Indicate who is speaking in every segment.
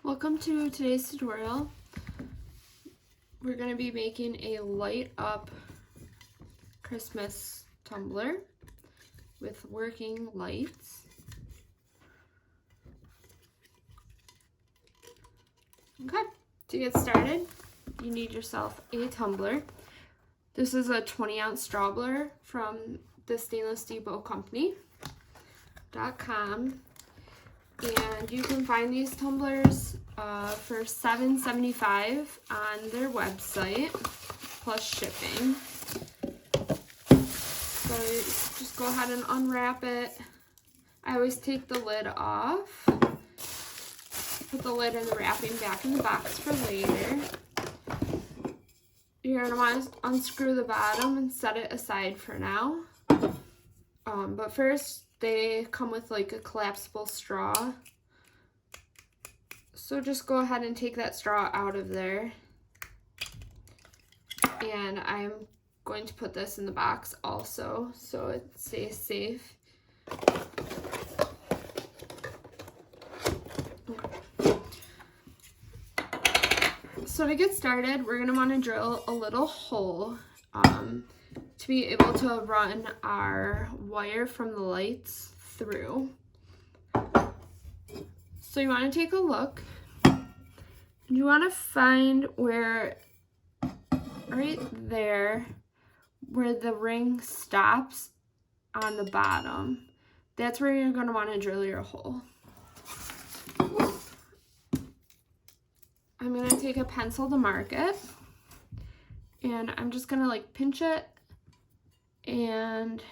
Speaker 1: Welcome to today's tutorial. We're going to be making a light up Christmas tumbler with working lights. Okay, to get started, you need yourself a tumbler. This is a 20-ounce tumbler from the Stainless Depot Company.com. And you can find these tumblers for $7.75 on their website, plus shipping. So just go ahead and unwrap it. I always take the lid off. Put the lid and the wrapping back in the box for later. You're going to want to unscrew the bottom and set it aside for now. But first, they come with like a collapsible straw. So just go ahead and take that straw out of there. And I'm going to put this in the box also so it stays safe. So to get started, we're going to want to drill a little hole to be able to run our wire from the lights through. So you want to take a look. You want to find where, right there, where the ring stops on the bottom. That's where you're going to want to drill your hole. I'm going to take a pencil to mark it. And I'm just going to like pinch it and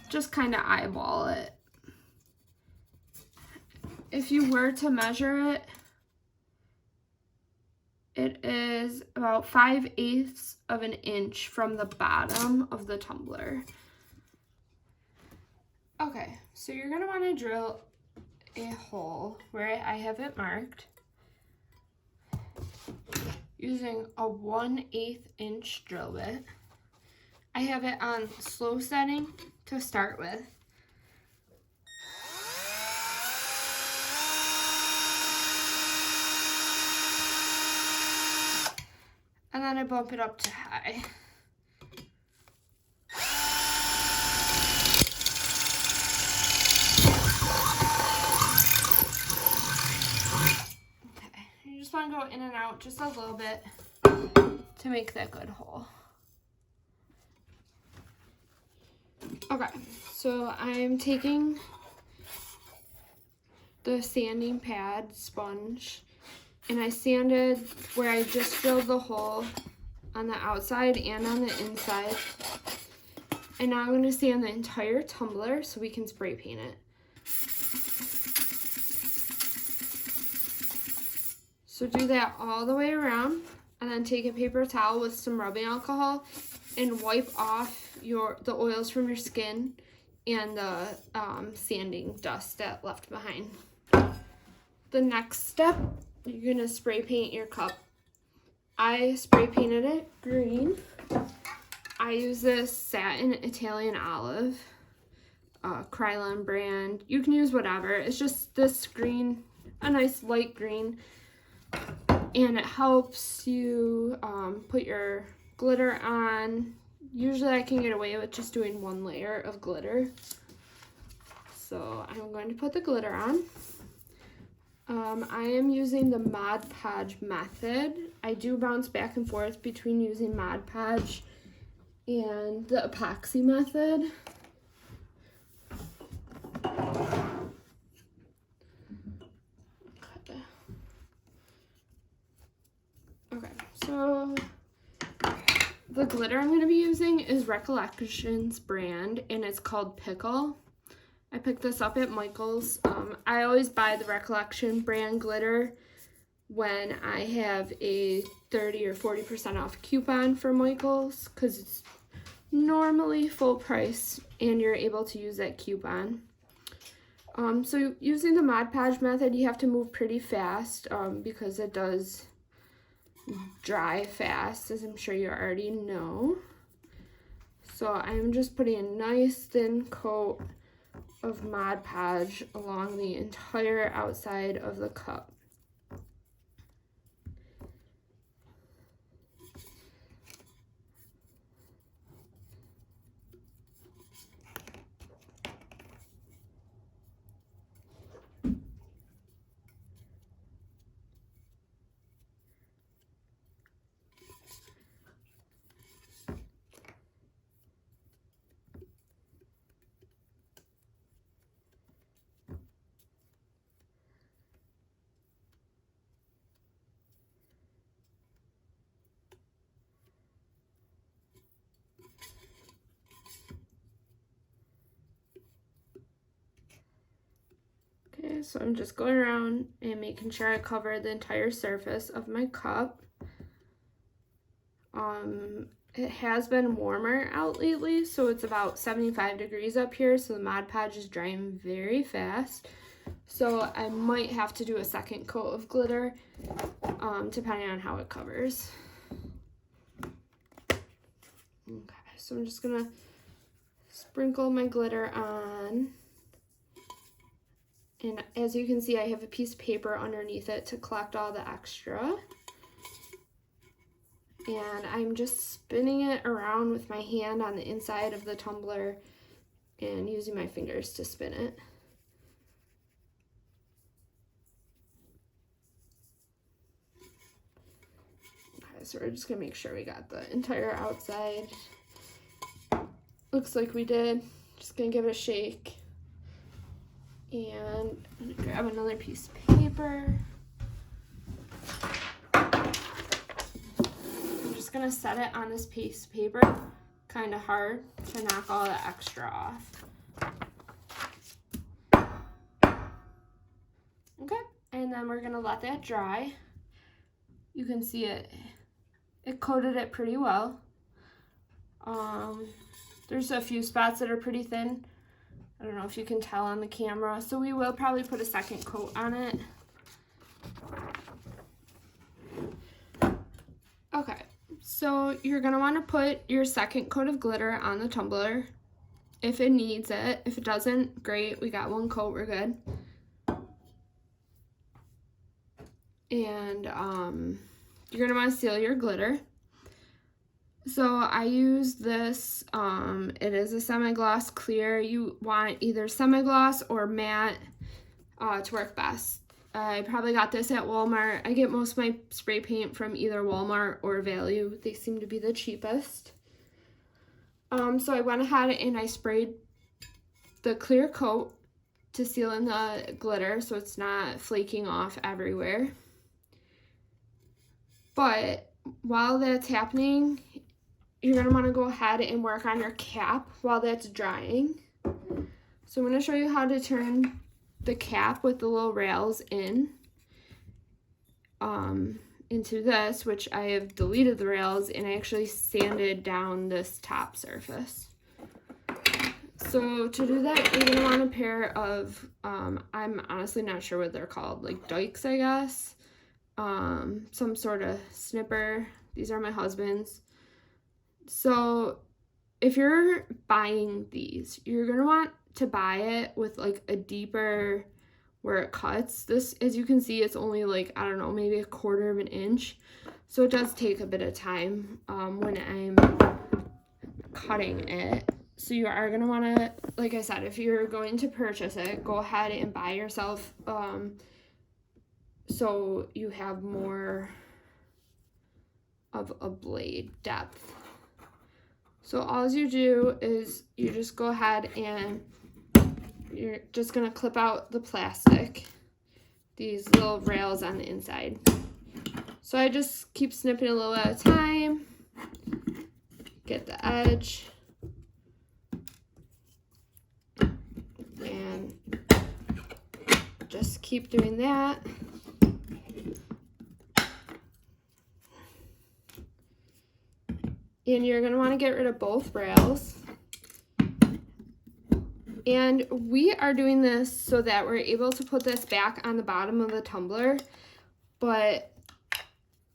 Speaker 1: just kind of eyeball it. If you were to measure it, it is about 5/8 of an inch from the bottom of the tumbler. Okay, so you're going to want to drill a hole where I have it marked using a 1/8 inch drill bit. I have it on slow setting to start with. And then I bump it up to high. Okay, you just want to go in and out just a little bit to make that good hole. Okay, so I'm taking the sanding pad sponge and I sanded where I just drilled the hole on the outside and on the inside. And now I'm going to sand the entire tumbler so we can spray paint it. So do that all the way around and then take a paper towel with some rubbing alcohol and wipe off the oils from your skin and the sanding dust that left behind. The next step, you're gonna spray paint your cup. I spray painted it green. I use this satin Italian olive, Krylon brand. You can use whatever. It's just this green, a nice light green, and it helps you put your glitter on. Usually I can get away with just doing one layer of glitter. So I'm going to put the glitter on. I am using the Mod Podge method. I do bounce back and forth between using Mod Podge and the Epoxy method. Okay, so the glitter I'm going to be using is Recollections brand, and it's called Pickle. I picked this up at Michael's. I always buy the Recollection brand glitter when I have a 30 or 40% off coupon for Michael's because it's normally full price and you're able to use that coupon. So using the Mod Podge method, you have to move pretty fast because it does dry fast, as I'm sure you already know. So I'm just putting a nice thin coat of Mod Podge along the entire outside of the cup. Okay, so I'm just going around and making sure I cover the entire surface of my cup. It has been warmer out lately, so it's about 75 degrees up here, so the Mod Podge is drying very fast. So I might have to do a second coat of glitter, depending on how it covers. Okay, so I'm just gonna sprinkle my glitter on. And as you can see, I have a piece of paper underneath it to collect all the extra. And I'm just spinning it around with my hand on the inside of the tumbler and using my fingers to spin it. Okay, so we're just gonna make sure we got the entire outside. Looks like we did. Just gonna give it a shake. And I'm gonna grab another piece of paper. I'm just gonna set it on this piece of paper kind of hard to knock all the extra off. Okay, and then we're gonna let that dry. You can see it coated it pretty well. There's a few spots that are pretty thin. I don't know if you can tell on the camera, so we will probably put a second coat on it. Okay, so you're gonna wanna put your second coat of glitter on the tumbler if it needs it. If it doesn't, great, we got one coat, we're good. And you're gonna wanna seal your glitter. So I use this, it is a semi-gloss clear. You want either semi-gloss or matte to work best. I probably got this at Walmart. I get most of my spray paint from either Walmart or Value. They seem to be the cheapest. So I went ahead and I sprayed the clear coat to seal in the glitter so it's not flaking off everywhere. But while that's happening, you're gonna wanna go ahead and work on your cap while that's drying. So I'm gonna show you how to turn the cap with the little rails into this, which I have deleted the rails and I actually sanded down this top surface. So to do that, you're gonna want a pair of, I'm honestly not sure what they're called, like dikes, I guess. Some sort of snipper. These are my husband's. So if you're buying these, you're gonna want to buy it with like a deeper where it cuts. This, as you can see, it's only like, I don't know, maybe 1/4 of an inch. So it does take a bit of time when I'm cutting it. So you are gonna wanna, like I said, if you're going to purchase it, go ahead and buy yourself so you have more of a blade depth. So all you do is you just go ahead and you're just gonna clip out the plastic, these little rails on the inside. So I just keep snipping a little at a time, get the edge, and just keep doing that. And you're gonna wanna get rid of both rails. And we are doing this so that we're able to put this back on the bottom of the tumbler, but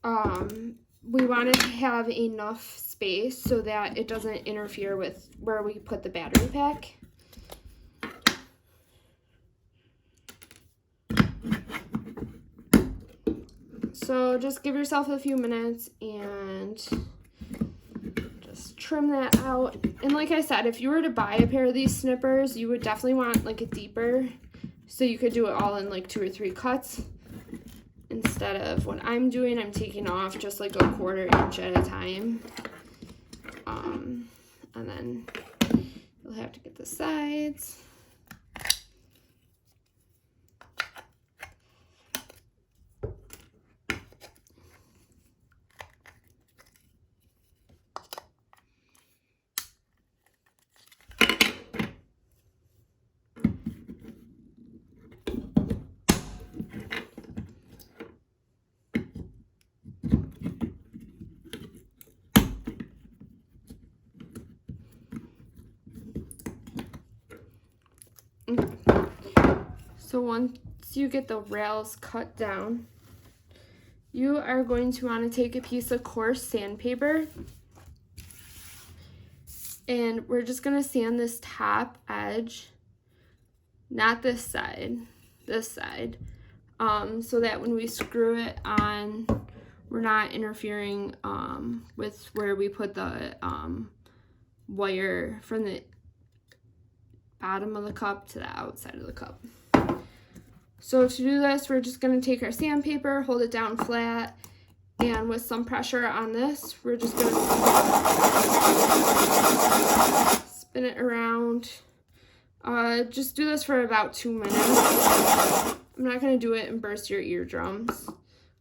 Speaker 1: we wanted to have enough space so that it doesn't interfere with where we put the battery pack. So just give yourself a few minutes and just trim that out. And like I said, if you were to buy a pair of these snippers, you would definitely want like a deeper, so you could do it all in like 2 or 3 cuts. Instead of what I'm doing, I'm taking off just like a 1/4 inch at a time. And then you'll have to get the sides. So once you get the rails cut down, you are going to want to take a piece of coarse sandpaper, and we're just going to sand this top edge, not this side, so that when we screw it on, we're not interfering with where we put the wire from the bottom of the cup to the outside of the cup. So to do this, we're just going to take our sandpaper, hold it down flat, and with some pressure on this, we're just going to spin it around. Just do this for about 2 minutes. I'm not going to do it and burst your eardrums,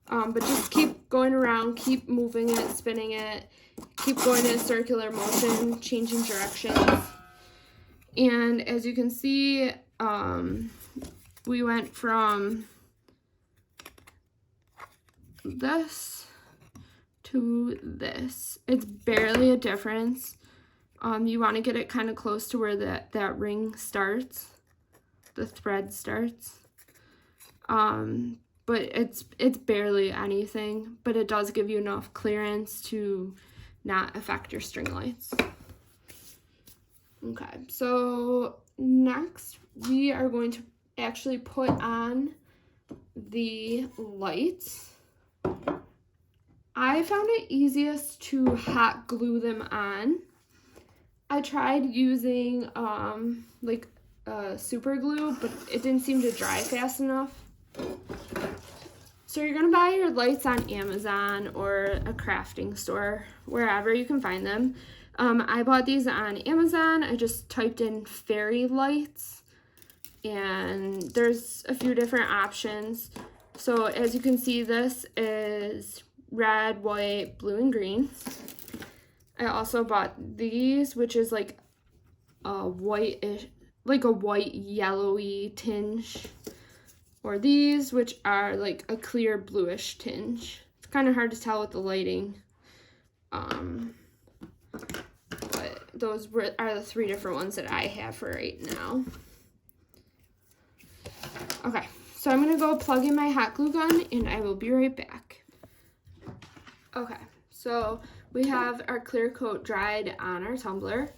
Speaker 1: but just keep going around, keep moving it, spinning it, keep going in a circular motion, changing directions. And as you can see, we went from this to this. It's barely a difference. You want to get it kind of close to where that ring starts, the thread starts. But it's barely anything, but it does give you enough clearance to not affect your string lights. Okay, so next we are going to actually put on the lights. I found it easiest to hot glue them on. I tried using like super glue, but it didn't seem to dry fast enough. So you're gonna buy your lights on Amazon or a crafting store, wherever you can find them. I bought these on Amazon. I just typed in fairy lights, and there's a few different options. So as you can see, this is red, white, blue, and green. I also bought these, which is like a whitish, like a white yellowy tinge, or these, which are like a clear bluish tinge. It's kind of hard to tell with the lighting, but those are the 3 different ones that I have for right now. Okay, so I'm gonna go plug in my hot glue gun, and I will be right back. Okay, so we have our clear coat dried on our tumbler,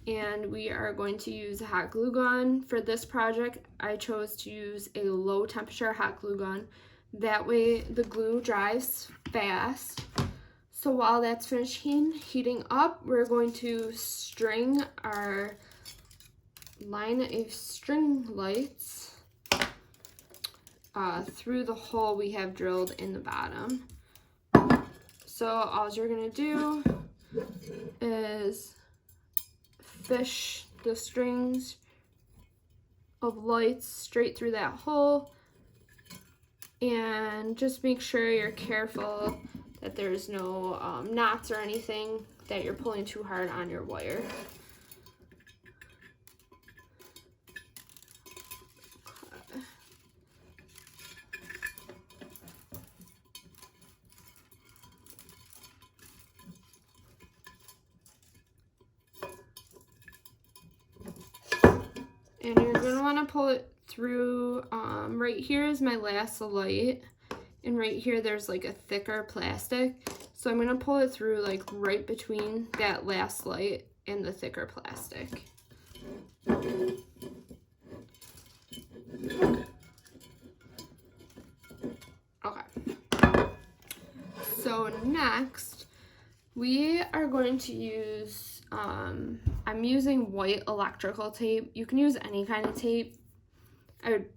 Speaker 1: and we are going to use a hot glue gun. For this project, I chose to use a low temperature hot glue gun. That way the glue dries fast. So while that's finishing heating up, we're going to string our line of string lights through the hole we have drilled in the bottom. So all you're gonna do is fish the strings of lights straight through that hole, and just make sure you're careful that there's no knots or anything, that you're pulling too hard on your wire. And you're going to want to pull it through, right here is my last light, and right here there's like a thicker plastic. So I'm going to pull it through like right between that last light and the thicker plastic. Okay. So next, we are going to use, I'm using white electrical tape. You can use any kind of tape. I would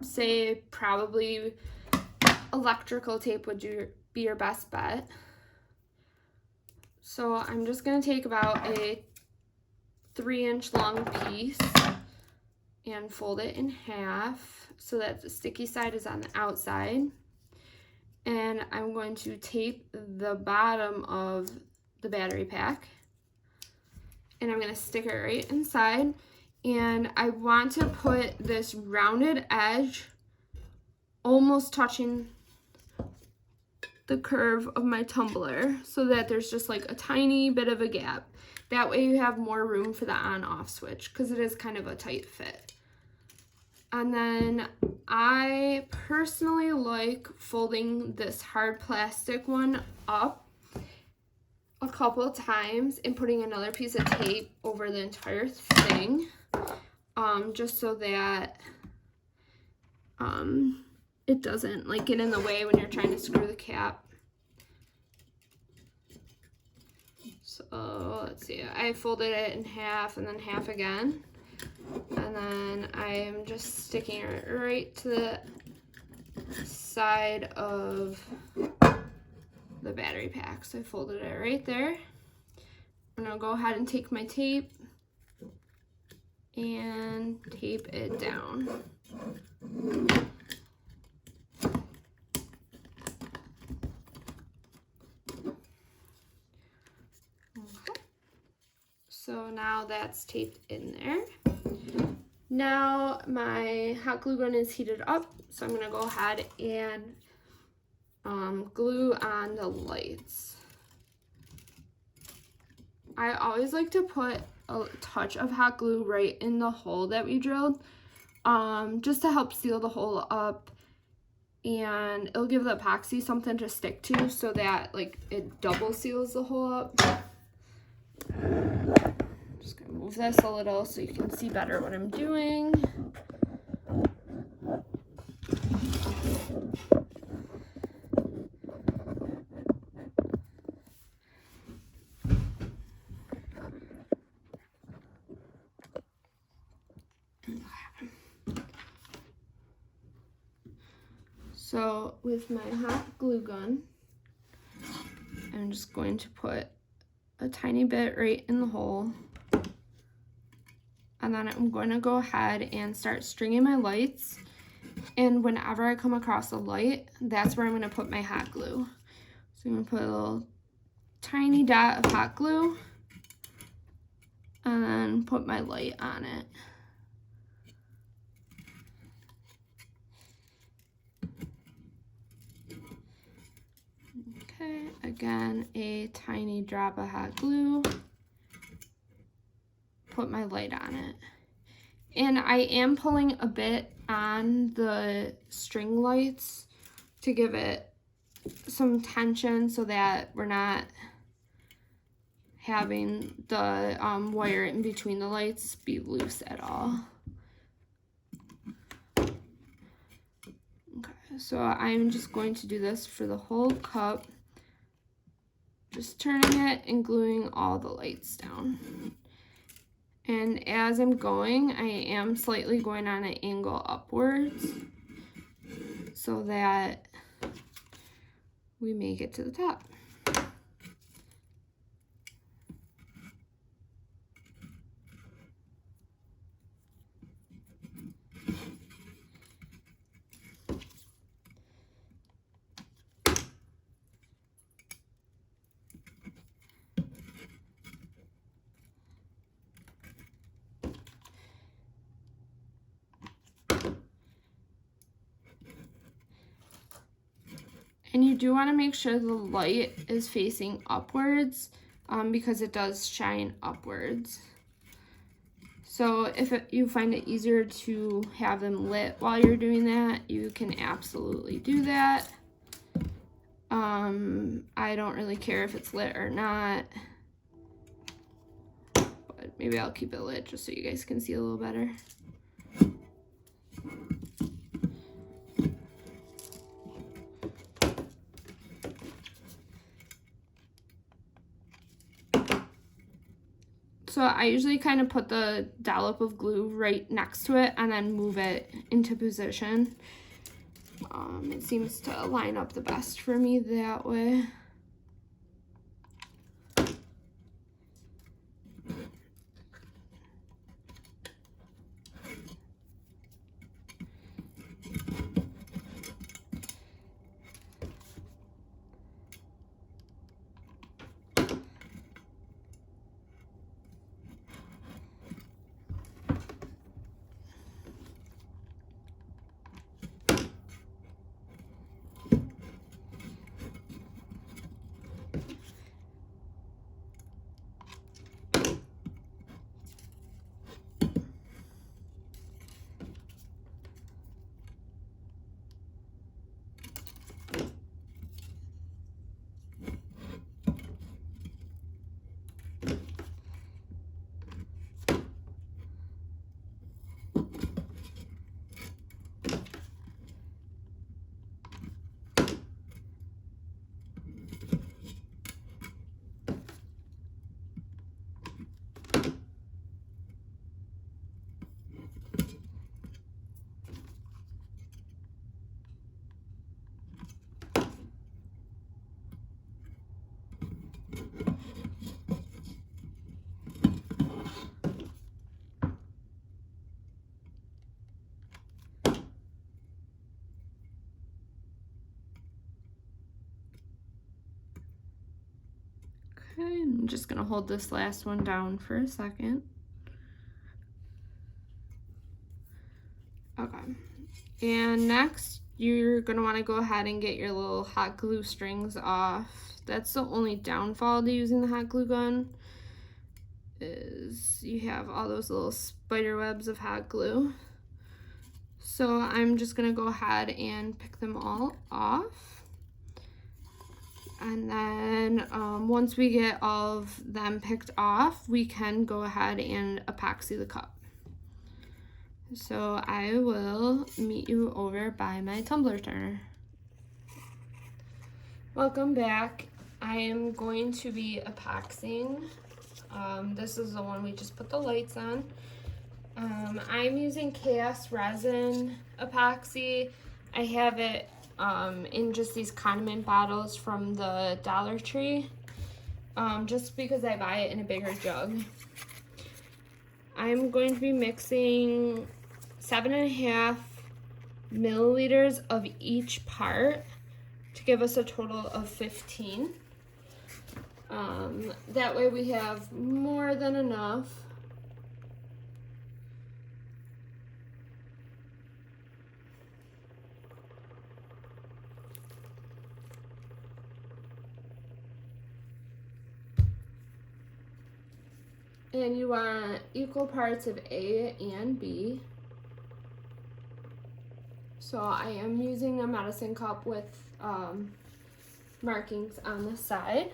Speaker 1: say probably electrical tape would be your best bet. So I'm just going to take about a 3-inch long piece and fold it in half so that the sticky side is on the outside. And I'm going to tape the bottom of the battery pack. And I'm going to stick it right inside. And I want to put this rounded edge almost touching the curve of my tumbler so that there's just like a tiny bit of a gap. That way you have more room for the on-off switch because it is kind of a tight fit. And then I personally like folding this hard plastic one up a couple times and putting another piece of tape over the entire thing, just so that it doesn't like get in the way when you're trying to screw the cap. So let's see, I folded it in half and then half again. And then I'm just sticking it right to the side of the battery pack. So I folded it right there. I'm gonna go ahead and take my tape and tape it down. So now that's taped in there. Now my hot glue gun is heated up, so I'm gonna go ahead and glue on the lights. I always like to put a touch of hot glue right in the hole that we drilled, just to help seal the hole up, and it'll give the epoxy something to stick to so that like it double seals the hole up. Just gonna move this a little so you can see better what I'm doing. So with my hot glue gun, I'm just going to put a tiny bit right in the hole. And then I'm going to go ahead and start stringing my lights. And whenever I come across a light, that's where I'm going to put my hot glue. So I'm going to put a little tiny dot of hot glue and then put my light on it. Okay, again, a tiny drop of hot glue. Put my light on it. And I am pulling a bit on the string lights to give it some tension so that we're not having the wire in between the lights be loose at all. Okay, so I'm just going to do this for the whole cup, just turning it and gluing all the lights down. And as I'm going, I am slightly going on an angle upwards so that we make it to the top. And you do want to make sure the light is facing upwards because it does shine upwards. So if you find it easier to have them lit while you're doing that, you can absolutely do that. I don't really care if it's lit or not, but maybe I'll keep it lit just so you guys can see a little better. So I usually kind of put the dollop of glue right next to it and then move it into position. It seems to line up the best for me that way. Okay, I'm just gonna hold this last one down for a second. Okay, and next you're gonna wanna go ahead and get your little hot glue strings off. That's the only downfall to using the hot glue gun, is you have all those little spider webs of hot glue. So I'm just gonna go ahead and pick them all off. And then once we get all of them picked off, we can go ahead and epoxy the cup. So I will meet you over by my tumbler turner. Welcome back. I am going to be epoxying. This is the one we just put the lights on. I'm using Chaos Resin epoxy. I have it in just these condiment bottles from the Dollar Tree, just because I buy it in a bigger jug. I'm going to be mixing 7.5 milliliters of each part to give us a total of 15. That way we have more than enough. And you want equal parts of A and B. So I am using a medicine cup with markings on the side.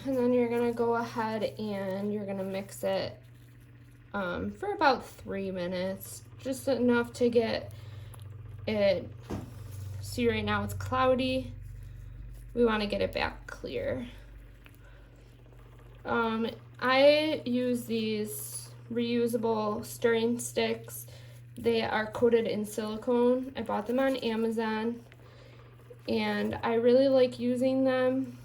Speaker 1: And then you're gonna go ahead and you're gonna mix it for about 3 minutes, just enough to get it. See, right now it's cloudy. We wanna get it back clear. I use these reusable stirring sticks. They are coated in silicone. I bought them on Amazon, and I really like using them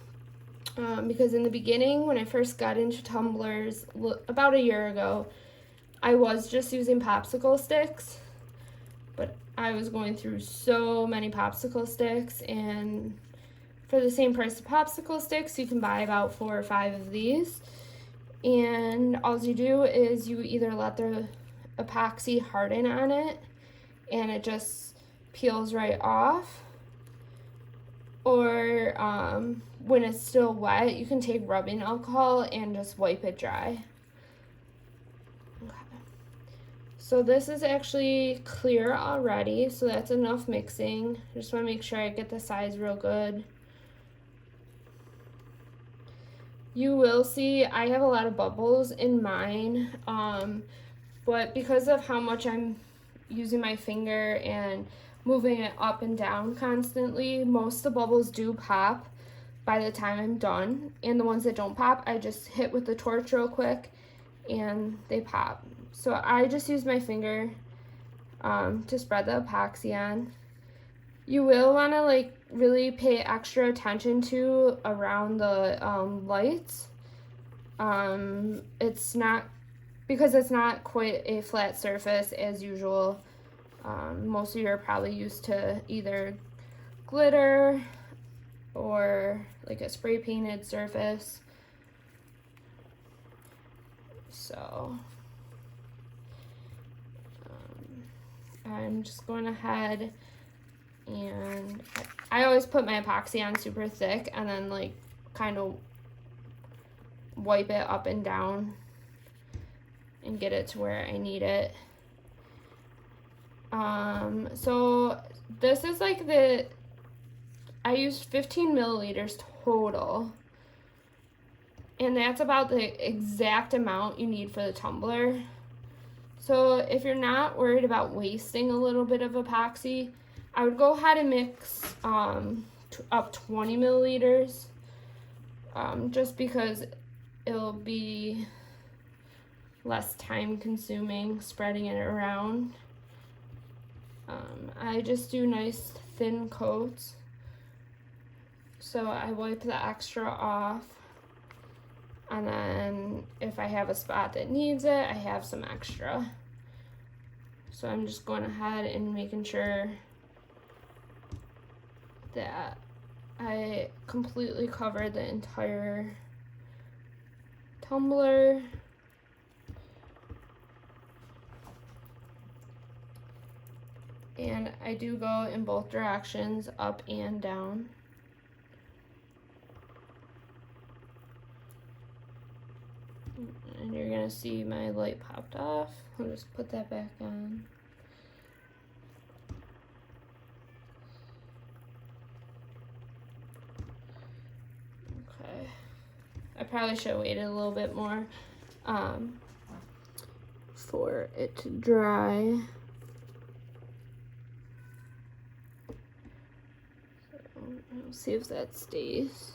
Speaker 1: because in the beginning, when I first got into tumblers about a year ago, I was just using popsicle sticks, but I was going through so many popsicle sticks, and for the same price of popsicle sticks, you can buy about 4 or 5 of these. And all you do is you either let the epoxy harden on it and it just peels right off, or when it's still wet, you can take rubbing alcohol and just wipe it dry. Okay. So this is actually clear already, so that's enough mixing. Just want to make sure I get the size real good. You will see I have a lot of bubbles in mine, but because of how much I'm using my finger and moving it up and down constantly, most of the bubbles do pop. by the time I'm done. And the ones that don't pop, I just hit with the torch real quick and they pop. So I just use my finger to spread the epoxy on. You will want to like really pay extra attention to around the lights. It's not, because it's not quite a flat surface as usual. Most of you are probably used to either glitter or like a spray painted surface. So I'm just going ahead and I always put my epoxy on super thick and then like kind of wipe it up and down and get it to where I need it. So this is like I used 15 milliliters total, and that's about the exact amount you need for the tumbler. So if you're not worried about wasting a little bit of epoxy, I would go ahead and mix up 20 milliliters, just because it'll be less time consuming spreading it around. I just do nice thin coats. So I wipe the extra off, and then if I have a spot that needs it, I have some extra. So I'm just going ahead and making sure that I completely cover the entire tumbler. And I do go in both directions, up and down. And you're gonna see my light popped off. I'll just put that back on. Okay. I probably should have waited a little bit more for it to dry. I'll see if that stays.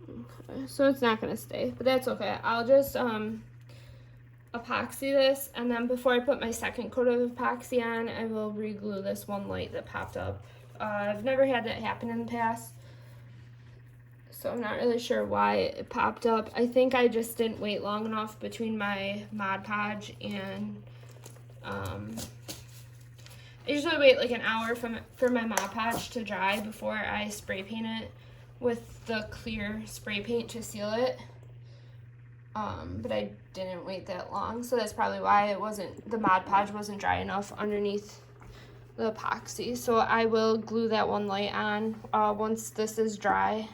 Speaker 1: Okay, so it's not gonna stay, but that's okay. I'll just epoxy this, and then before I put my second coat of epoxy on, I will re-glue this one light that popped up. I've never had that happen in the past, so I'm not really sure why it popped up. I think I just didn't wait long enough between my Mod Podge and I usually wait like an hour for my Mod Podge to dry before I spray paint it with the clear spray paint to seal it. But I didn't wait that long, so that's probably why the Mod Podge wasn't dry enough underneath the epoxy. So I will glue that one light on once this is dry.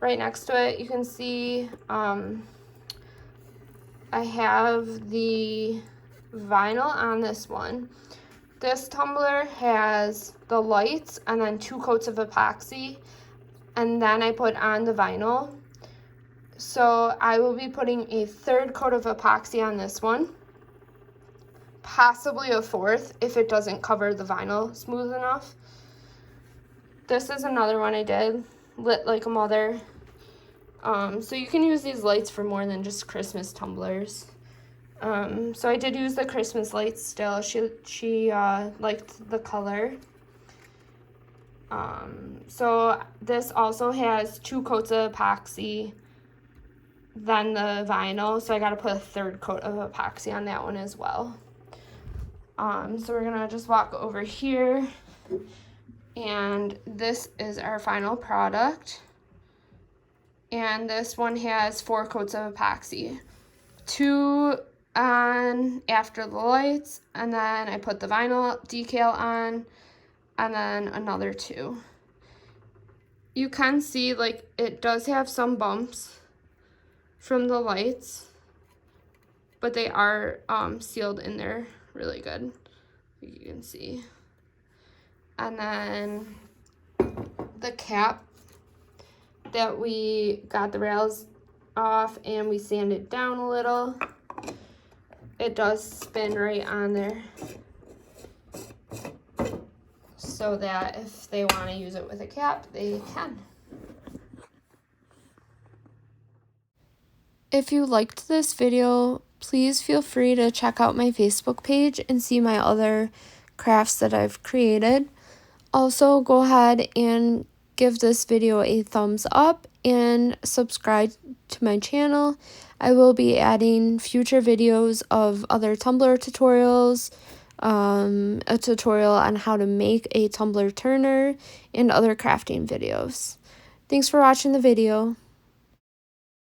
Speaker 1: Right next to it, you can see I have the vinyl on this one. This tumbler has the lights and then 2 coats of epoxy, and then I put on the vinyl. So I will be putting a 3rd coat of epoxy on this one, possibly a 4th if it doesn't cover the vinyl smooth enough. This is another one I did, lit like a mother. So you can use these lights for more than just Christmas tumblers. So I did use the Christmas lights still. She liked the color. So this also has 2 coats of epoxy, then the vinyl. So I got to put a 3rd coat of epoxy on that one as well. So we're gonna just walk over here, and this is our final product. And this one has 4 coats of epoxy. 2 on after the lights, and then I put the vinyl decal on, and then another 2. You can see like it does have some bumps from the lights, but they are sealed in there really good, you can see. And then the cap that we got the rails off and we sanded down a little, it does spin right on there. so that if they want to use it with a cap, they can. If you liked this video, please feel free to check out my Facebook page and see my other crafts that I've created. Also, go ahead and give this video a thumbs up and subscribe to my channel. I will be adding future videos of other tumbler tutorials, a tutorial on how to make a tumbler turner, and other crafting videos. Thanks for watching the video.